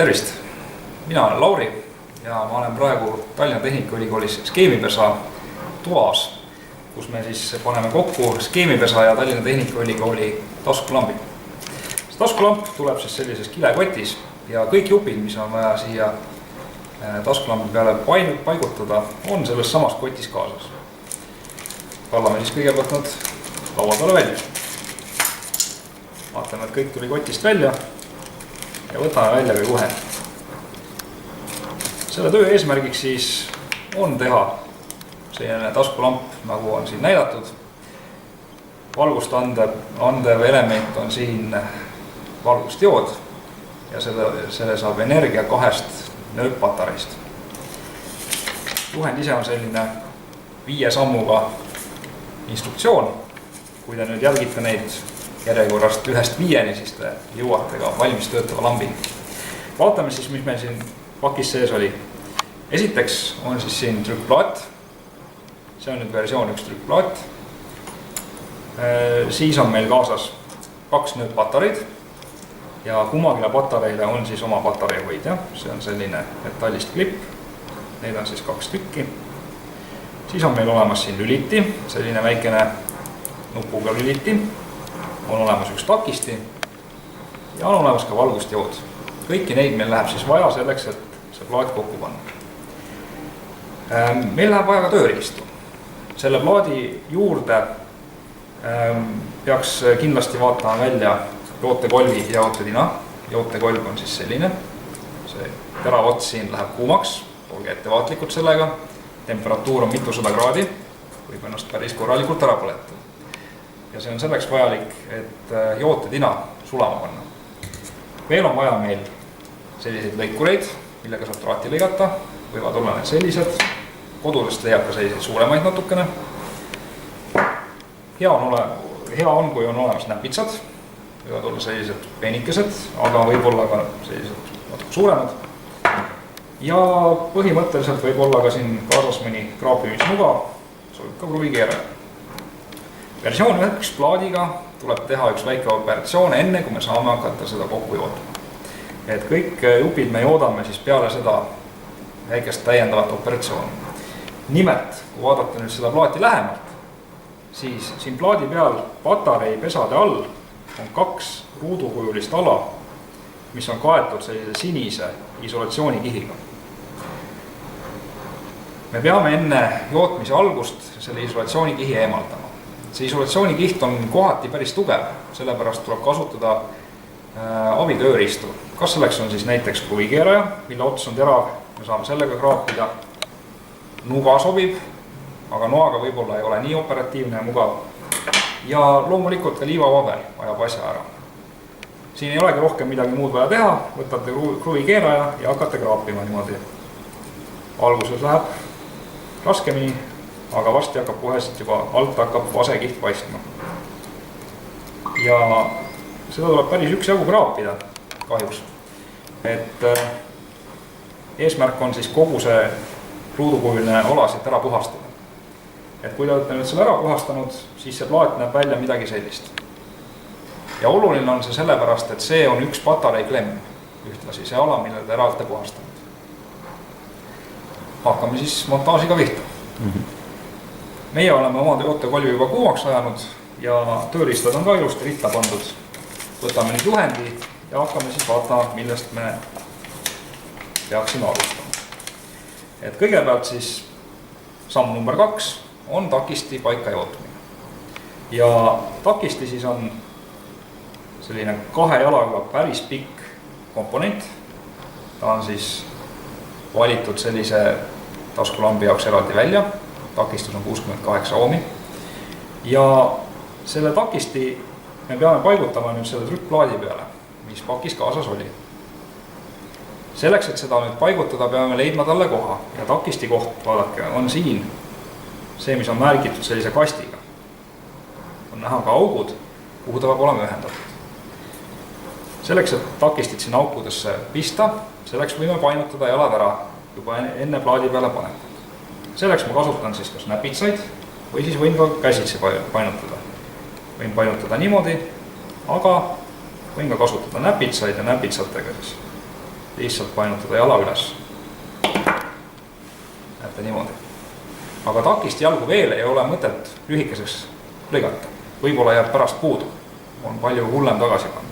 Tervist! Mina olen Lauri ja ma olen praegu Tallinna Tehnikaülikoolis skeemipesa toas, kus me siis paneme kokku skeemipesa ja Tallinna Tehnikaülikooli taskulambi. See taskulamp tuleb siis sellises kilekotis ja kõik jupid, mis on vaja siia taskulambi peale paigutada, on selles samas kotis kaasas. Kallame siis kõigepealt nad laua peale välja. Vaatame, et kõik tuli kotist välja ja võtame välja ka juhe. Selle töö eesmärgiks siis on teha selline taskulamp, nagu on siin näidatud. Valgust andev element on siin valgustjood ja selle saab energia 2 nööppatareist. Juhend ise on selline 5 sammuga instruktsioon. Kui te nüüd jälgite neid järjekorrast 1-5, siis te jõuate ka valmis töötava lambini. Vaatame siis, mis meil siin pakis sees oli. Esiteks on siis siin trükkplaat. See on nüüd versioon 1 trükkplaat. Siis on meil kaasas 2 nööppatareid ja kummagile patareile on siis oma patarei hoidja. See on selline metallist klipp. Neid on siis 2 tükki. Siis on meil olemas siin lüliti, selline väikene nupuga lüliti. On olemas 1 takisti ja on olemas ka valgustjood. Kõiki neid meil läheb siis vaja selleks, et see plaat kokku panna. Meil läheb vaja ka tööriistu. Selle plaadi juurde peaks kindlasti vaatama välja jootekolvi ja jootetina. Jootekolv on siis selline. See terav ots siin läheb kuumaks, olge ettevaatlikud sellega. Temperatuur on mitusada kraadi, võib ennast päris korralikult ära põletada. Ja see on selleks vajalik, et jootetina sulama panna. Veel on vaja meil selliseid lõikureid, millega saab traati lõigata. Võivad olla need sellised. Kodudest leiab ka selliseid suuremaid natukene. Hea on, kui on olemas näpitsad. Võivad olla sellised peenikesed, aga võib olla ka sellised natuke suuremad. Ja põhimõtteliselt võib olla ka siin kaasas mõni kraapimisnuga, sobib ka kruvikeeraja. Versioon 1 plaadiga tuleb teha üks väike operatsioon enne, kui me saame hakata seda kokku jootama. Et kõik jupid me joodame siis peale seda väikest täiendavat operatsiooni. Nimelt, kui vaadata nüüd seda plaati lähemalt, siis siin plaadi peal patarei pesade all on 2 ruudukujulist ala, mis on kaetud sellise sinise isolatsioonikihiga. Me peame enne jootmise algust selle isolatsioonikihi eemaldama. See isolatsioonikiht on kohati päris tugev, sellepärast tuleb kasutada abitööriistu. Kas selleks on siis näiteks kruvikeeraja, mille ots on terav, me saame sellega kraapida. Nuga sobib, aga noaga võib-olla ei ole nii operatiivne ja mugav. Ja loomulikult ka liivapaber ajab asja ära. Siin ei olegi rohkem midagi muud vaja teha, võtate kruvikeeraja ja hakkate kraapima niimoodi. Alguses läheb raskemini, aga varsti hakkab kohest juba alt hakkab vasekiht paistma. Ja seda tuleb päris üksjagu kraapida kahjuks. Et eesmärk on siis kogu see ruudukujuline ala siit ära puhastada. Et kui te olete nüüd selle ära puhastanud, siis see plaat näeb välja midagi sellist. Ja oluline on see sellepärast, et see on 1 patarei klemm ühtlasi, see ala, mille te ära olete puhastanud. Hakkame siis montaažiga pihta. Meie oleme oma jootekolvi juba kuumaks ajanud ja tööriistad on ka ilusti ritta pandud. Võtame nüüd juhendi ja hakkame siis vaatama, millest me peaksime alustama. Et kõigepealt siis samm number 2 on takisti paika jootmine. Ja takisti siis on selline 2 jalaga päris pikk komponent. Ta on siis valitud sellise taskulambi jaoks eraldi välja. Takistus on 68 ohmi. Ja selle takisti me peame paigutama nüüd selle trükkplaadi peale, mis pakis kaasas oli. Selleks, et seda nüüd paigutada, peame leidma talle koha. Ja takisti koht, vaadake, on siin see, mis on märgitud sellise kastiga. On näha ka augud, kuhu ta peab olema ühendatud. Selleks, et takistit siin aukudesse pista, selleks võime painutada jalad ära juba enne plaadi peale panekut. Selleks ma kasutan siis kas näpitsaid või siis võin ka käsitsi painutada. Võin painutada niimoodi, aga võin ka kasutada näpitsaid ja näpitsatega siis lihtsalt painutada jala üles. Näete niimoodi. Aga takisti jalgu veel ei ole mõtet lühikeseks lõigata. Võib-olla jääb pärast puudu. On palju hullem tagasi panna.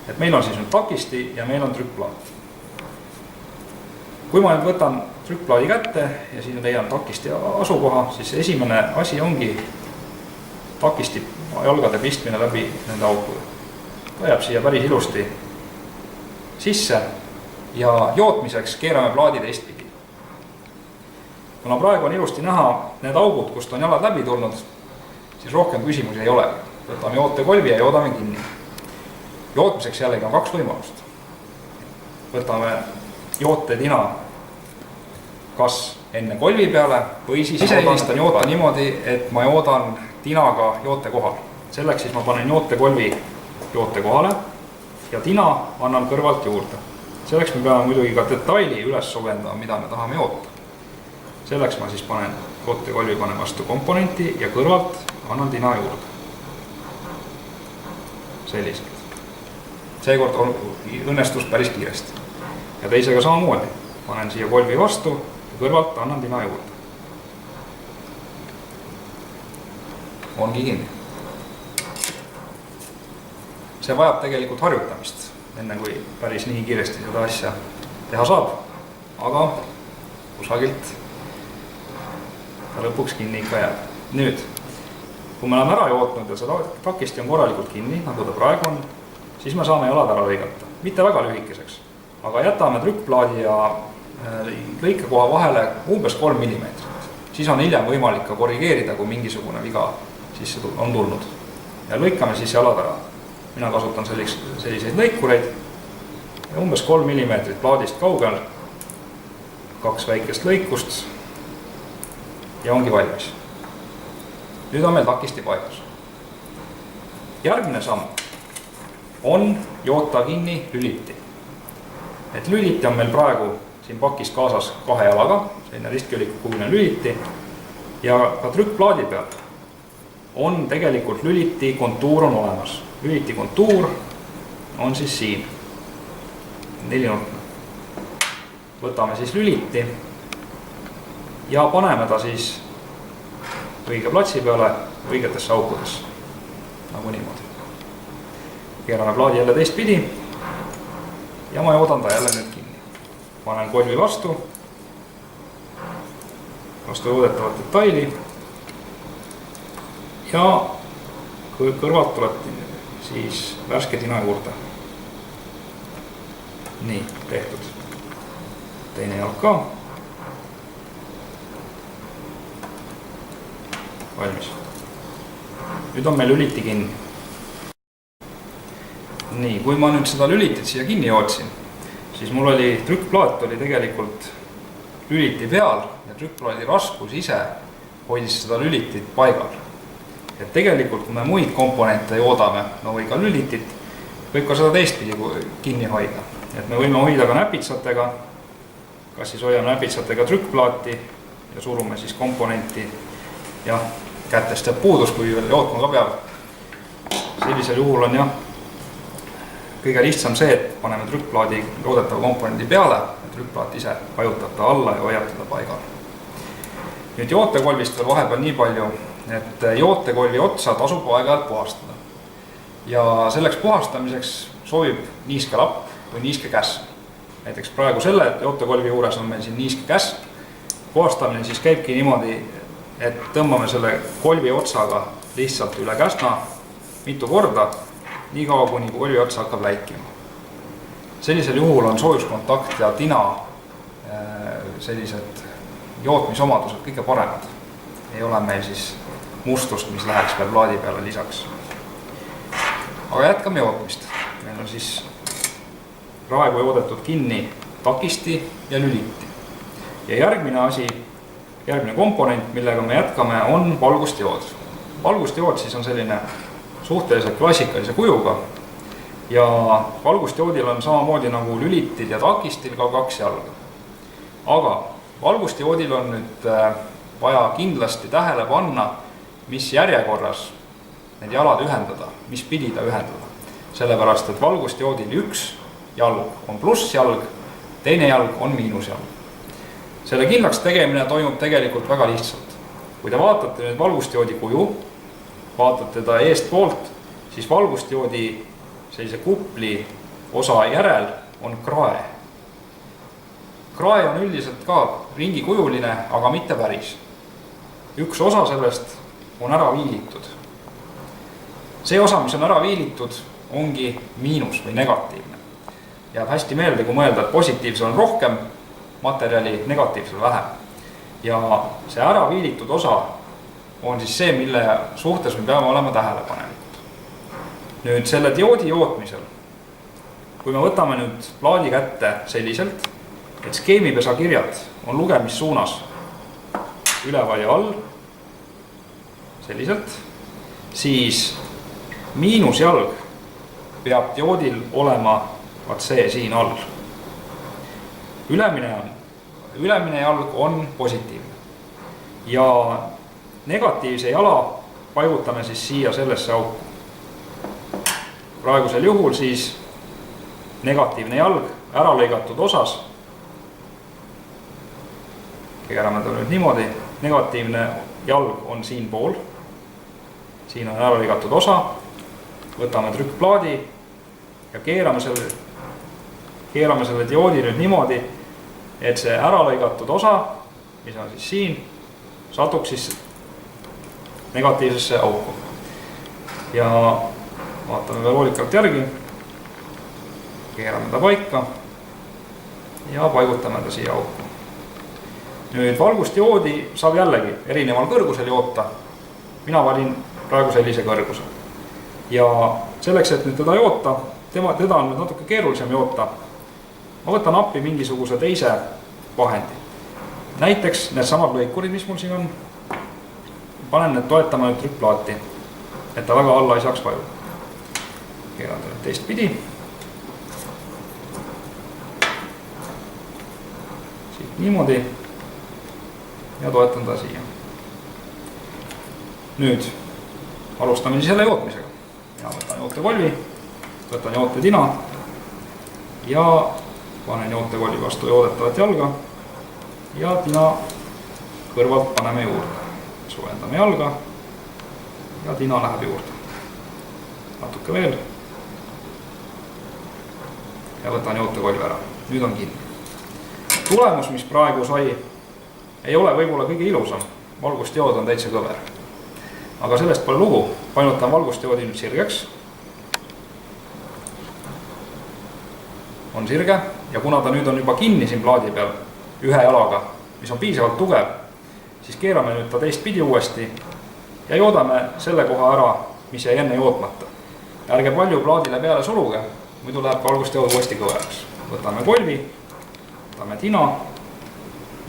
Et meil on siis nüüd takisti ja meil on trükkplaat. Kui ma nüüd võtan trükkplaadi kätte ja siin leian takisti asukoha, siis esimene asi ongi takisti jalgade pistmine läbi nende aukude. Ta jääb siia päris ilusti sisse ja jootmiseks keerame plaadi teistpidi. Kuna praegu on ilusti näha need augud, kust on jalad läbi tulnud, siis rohkem küsimusi ei ole. Võtame jootekolvi ja joodame kinni. Jootmiseks jällegi on 2 võimalust. Võtame jootetina kas enne kolvi peale või siis eelistan joota niimoodi, et ma joodan tinaga joote kohal. Selleks siis ma panen jootekolvi joote kohale ja tina annan kõrvalt juurde. Selleks me peame muidugi ka detaili üles sovendama, mida me tahame joota. Selleks ma siis panen jootekolvi vastu komponenti ja kõrvalt annan tina juurde. Selliselt. Seekord õnnestus päris kiiresti. Ja teisega samamoodi. Panen siia kolvi vastu ja kõrvalt annan tina juurde. Ongi kinni. See vajab tegelikult harjutamist, enne kui päris nii kiiresti seda asja teha saab. Aga kusagilt ta lõpuks kinni ikka jääb. Nüüd, kui me oleme ära jootnud ja seda takisti on korralikult kinni, nagu ta praegu on, siis me saame jalad ära lõigata. Mitte väga lühikeseks, aga jätame trükkplaadi ja lõikekoha vahele umbes 3 mm. Siis on hiljem võimalik ka korrigeerida, kui mingisugune viga sisse on tulnud. Ja lõikame siis jalad ära. Mina kasutan selliseid lõikureid ja umbes 3 mm plaadist kaugel, 2 väikest lõikust ja ongi valmis. Nüüd on meil takisti paigas. Järgmine samm on joota kinni lüliti. Et lüliti on meil praegu siin pakis kaasas 2 jalaga, selline ristkülikukuline lüliti ja ka trükkplaadi peal on tegelikult lüliti kontuur on olemas. Lüliti kontuur on siis siin, 4-nurkne. Võtame siis lüliti ja paneme ta siis õige platsi peale õigetesse aukudesse, nagu niimoodi. Keerame plaadi jälle teistpidi ja ma joodan ta jälle nüüd kinni. Panen kolvi vastu joodetavat detaili ja kõrvalt tuleb siis värske tina juurde. Nii, tehtud. Teine jalg ka. Valmis. Nüüd on meil lüliti kinni. Nii, kui ma nüüd seda lülitit siia kinni jootsin, siis mul oli trükkplaat oli tegelikult lüliti peal ja trükkplaadi raskus ise hoidis seda lülitit paigal. Et tegelikult, kui me muid komponente joodame, no või ka lülitit, võib ka seda teistpidi kinni hoida. Et me võime hoida ka näpitsatega, kas siis hoiame näpitsatega trükkplaati ja surume siis komponenti. Jah, kätest jääb puudus, kui jootma ka peab. Sellisel juhul on jah, kõige lihtsam see, et paneme trükkplaadi joodetava komponendi peale ja trükkplaat ise vajutab ta alla ja hoiab teda paigal. Nüüd jootekolvist veel vahepeal nii palju, et jootekolvi otsa tasub aeg-ajalt puhastada. Ja selleks puhastamiseks sobib niiske lapp või niiske käsm. Näiteks praegu selle jootekolvi juures on meil siin niiske käsm. Puhastamine siis käibki niimoodi, et tõmbame selle kolvi otsaga lihtsalt üle käsna mitu korda, nii kaua kuni kolvi otsa hakkab läikima. Sellisel juhul on soojuskontakt ja tina sellised jootmisomadused kõige paremad. Ei ole meil siis mustust, mis läheks veel plaadi peale lisaks. Aga jätkame jootmist. Meil on siis praegu joodetud kinni takisti ja lüliti. Ja järgmine asi, järgmine komponent, millega me jätkame, on valgustjood. Valgustjood siis on selline suhteliselt klassikalise kujuga ja valgustjoodil on samamoodi nagu lülitid ja takistil ka 2 jalga. Aga valgustjoodil on nüüd vaja kindlasti tähele panna, mis järjekorras need jalad ühendada, mis pidi ta ühendada. Sellepärast, et valgustjoodil 1 jalg on plussjalg, teine jalg on miinusjalg. Selle kindlaks tegemine toimub tegelikult väga lihtsalt. Kui te vaatate nüüd valgustdioodi kuju, vaatate ta eestpoolt, siis valgustdioodi sellise kupli osa järel on krae. Krae on üldiselt ka ringikujuline, aga mitte päris. Üks osa sellest on ära viilitud. See osa, mis on ära viilitud, ongi miinus või negatiivne. Jääb hästi meelde, kui mõelda, et positiivsel on rohkem materjali, negatiivsel vähem. Ja see ära viilitud osa on siis see, mille suhtes me peame olema tähelepanelikud. Nüüd selle dioodi jootmisel, kui me võtame nüüd plaadi kätte selliselt, et skeemipesa kirjad on lugemissuunas üleval ja all, selliselt, siis miinusjalg peab dioodil olema vaat see siin all. Ülemine jalg on positiivne ja negatiivse jala paigutame siis siia sellesse auku. Praegusel juhul siis negatiivne jalg ära lõigatud osas. Keerame ta nüüd niimoodi. Negatiivne jalg on siin pool. Siin on ära lõigatud osa. Võtame trükkplaadi ja keerame selle dioodi nüüd niimoodi, et see ära lõigatud osa, mis on siis siin, satuks siis negatiivsesse auku. Ja vaatame veel hoolikalt järgi. Keerame ta paika ja paigutame ta siia auku. Nüüd valgustdioodi saab jällegi erineval kõrgusel joota. Mina valin praegu sellise kõrguse. Ja selleks, et nüüd teda joota, teda on nüüd natuke keerulisem joota. Ma võtan appi mingisuguse teise vahendi. Näiteks need samad lõikurid, mis mul siin on. Panen need toetama nüüd trükkplaati, et ta väga alla ei saaks vajuda. Keeran ta nüüd teist pidi. Siit niimoodi. Ja toetan ta siia. Nüüd alustame siis selle jootmisega. Mina võtan jootekolvi, võtan jootetina ja panen jootekolvi vastu joodetavat jalga ja tina kõrvalt paneme juurde. Soojendame jalga ja tina läheb juurde. Natuke veel ja võtan jootekolvi ära. Nüüd on kinni. Tulemus, mis praegu sai, ei ole võib-olla kõige ilusam. Valgustdiood on täitsa kõver. Aga sellest pole lugu. Painutan valgustdioodi nüüd sirgeks. On sirge ja kuna ta nüüd on juba kinni siin plaadi peal ühe jalaga, mis on piisavalt tugev, siis keerame nüüd ta teist pidi uuesti ja joodame selle koha ära, mis jäi enne jootmata. Ärge palju plaadile peale suluge, muidu läheb valgustdiood uuesti kõveraks. Võtame kolvi, võtame tina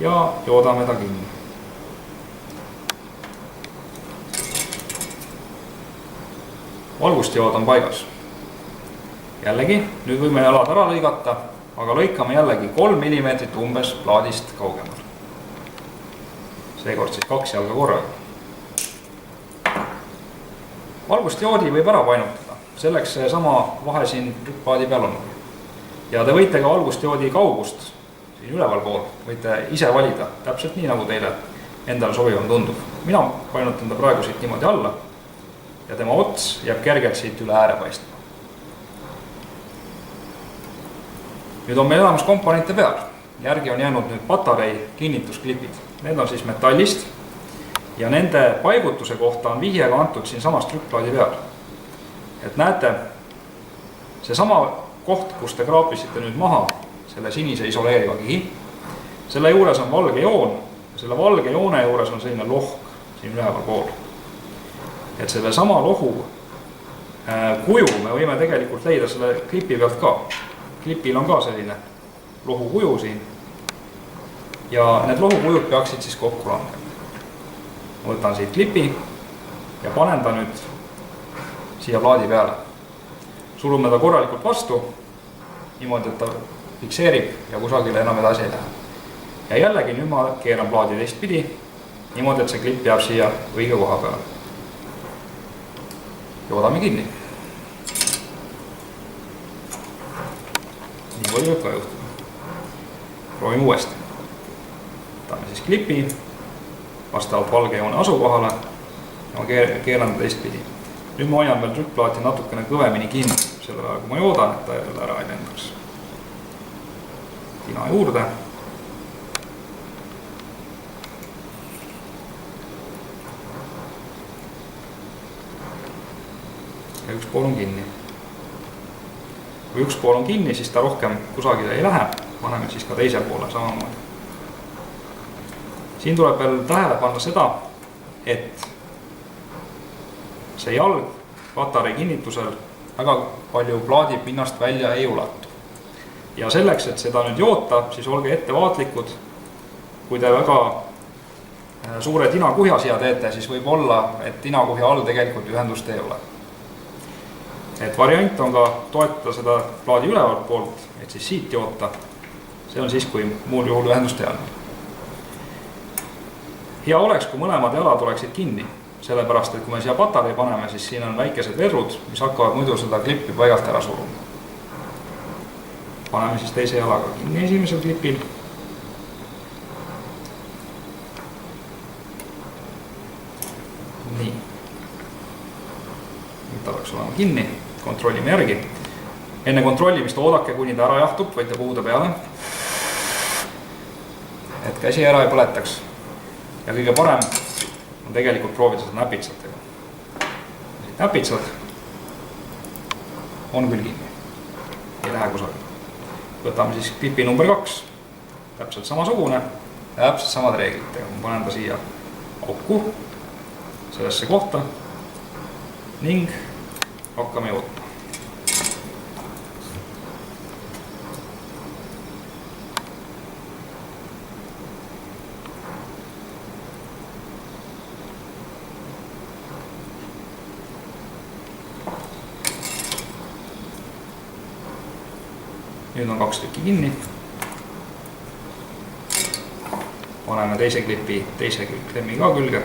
ja joodame ta kinni. Valgustdiood on paigas. Jällegi, nüüd võime jalad ära lõigata, aga lõikame jällegi 3 mm umbes plaadist kaugemal. Seekord siis 2 jalga korraga. Valgustdioodi võib ära painutada, selleks see sama vahe siin trükkplaadi peal on. Ja te võite ka valgustdioodi kaugust siin üleval pool, võite ise valida, täpselt nii nagu teile endale sobivam tundub. Mina painutan ta praegu siit niimoodi alla ja tema ots jääb kergelt siit üle ääre paistma. Nüüd on meil olemas komponente peal. Järgi on jäänud nüüd patarei kinnitusklipid. Need on siis metallist ja nende paigutuse kohta on vihjega antud siin samas trükkplaadi peal. Et näete, see sama koht, kus te kraapisite nüüd maha selle sinise isoleeriva kihi, selle juures on valge joon ja selle valge joone juures on selline lohk siin üleval pool. Et selle sama lohu kuju me võime tegelikult leida selle klipi pealt ka. Klipil on ka selline lohu kuju siin ja need lohukujud peaksid siis kokku langema. Võtan siit klipi ja panen ta nüüd siia plaadi peale. Sulume ta korralikult vastu, niimoodi, et ta fikseerib ja kusagile enam edasi ei lähe. Ja jällegi nüüd ma keeran plaadi teist pidi, niimoodi, et see klipp jääb siia õige koha peale. Joodame kinni. niimoodi võib ka juhtuda. Proovime uuesti. Võtame siis klipi vastavalt valge joone asukohale ja ma keeran teistpidi. Nüüd ma hoian veel trükkplaati natukene kõvemini kinni, selle ajal kui ma joodan, et ta jälle ära ei lendaks. Tina juurde. Ja üks pool on kinni. Kui üks pool on kinni, siis ta rohkem kusagile ei lähe. Paneme siis ka teise poole samamoodi. Siin tuleb veel tähele panna seda, et see jalg patarei kinnitusel väga palju plaadi pinnast välja ei ulatu. Ja selleks, et seda nüüd joota, siis olge ettevaatlikud. Kui te väga suure tinakuhja siia teete, siis võib olla, et tinakuhja all tegelikult ühendust ei ole. Et variant on ka toetada seda plaadi ülevalt poolt, et siis siit joota. See on siis, kui muul juhul ühendust ei ole. Hea oleks, kui mõlemad jalad oleksid kinni, sellepärast, et kui me siia patarei paneme, siis siin on väikesed vedrud, mis hakkavad muidu seda klippi paigalt ära suruma. Paneme siis teise jalaga kinni esimesel klipil. Nii. Nüüd ta peaks olema kinni, kontrollime järgi. Enne kontrollimist oodake, kuni ta ära jahtub, võite puhuda peale. Et käsi ära ei põletaks. Ja kõige parem on tegelikult proovida seda näpitsatega. Näpitsad on küll kinni. Ei lähe kusagil. Võtame siis klipi number 2. Täpselt samasugune. Täpselt samad reeglitega. Ma panen ta siia auku. Sellesse kohta. Ning hakkame jootma. Nüüd on 2 tükki kinni. Paneme teise klipi teise klemmi ka külge.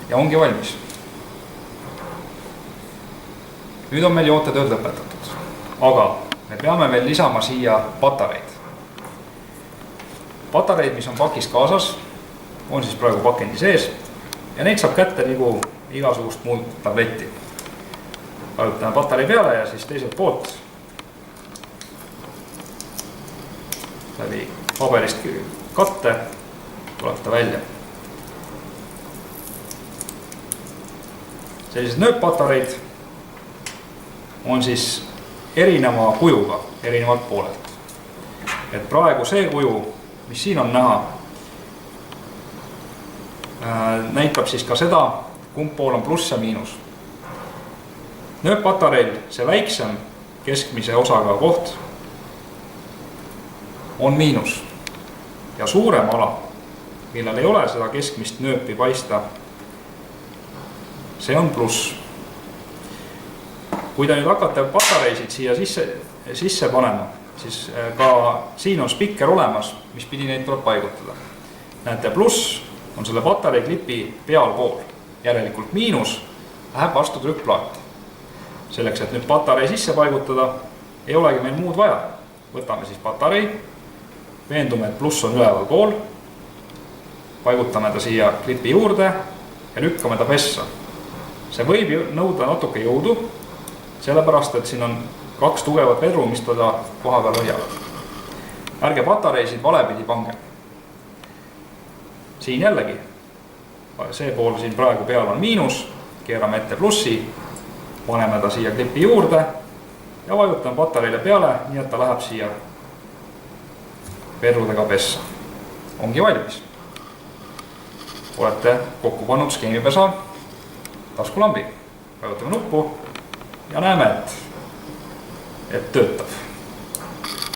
Ja ongi valmis. Nüüd on meil jootetööd lõpetatud. Aga me peame veel lisama siia patareid. Patareid, mis on pakis kaasas, on siis praegu pakendi sees. Ja neid saab kätte nagu igasugust muud tabletti. Vajutame patarei peale ja siis teiselt poolt läbi paberist katte tuleb ta välja. Sellised nööppatareid on siis erineva kujuga, erinevalt poolelt. Et praegu see kuju, mis siin on näha, näitab siis ka seda, kumb pool on pluss ja miinus. Nööppatareil see väiksem keskmise osaga koht on miinus ja suurem ala, millel ei ole seda keskmist nööpi paista, see on pluss. Kui te nüüd hakkate patareisid siia sisse panema, siis ka siin on spikker olemas, mis pidi neid tuleb paigutada. Näete, pluss on selle patarei klipi pealpool, järelikult miinus läheb vastu trükkplaati. Selleks, et nüüd patarei sisse paigutada, ei olegi meil muud vaja. Võtame siis patarei, veendume, et pluss on üleval pool, paigutame ta siia klipi juurde ja lükkame ta pessa. See võib nõuda natuke jõudu, sellepärast, et siin on 2 tugevat vedru, mis teda koha peal hoiavad. Ärge patareisid valepidi pange. Siin jällegi, see pool siin praegu peal on miinus, keerame ette plussi, paneme ta siia klipi juurde ja vajutame patareile peale, nii et ta läheb siia vedrudega pessa. Ongi valmis. Olete kokku pannud skeemipesa taskulambi. Vajutame nuppu ja näeme, et töötab.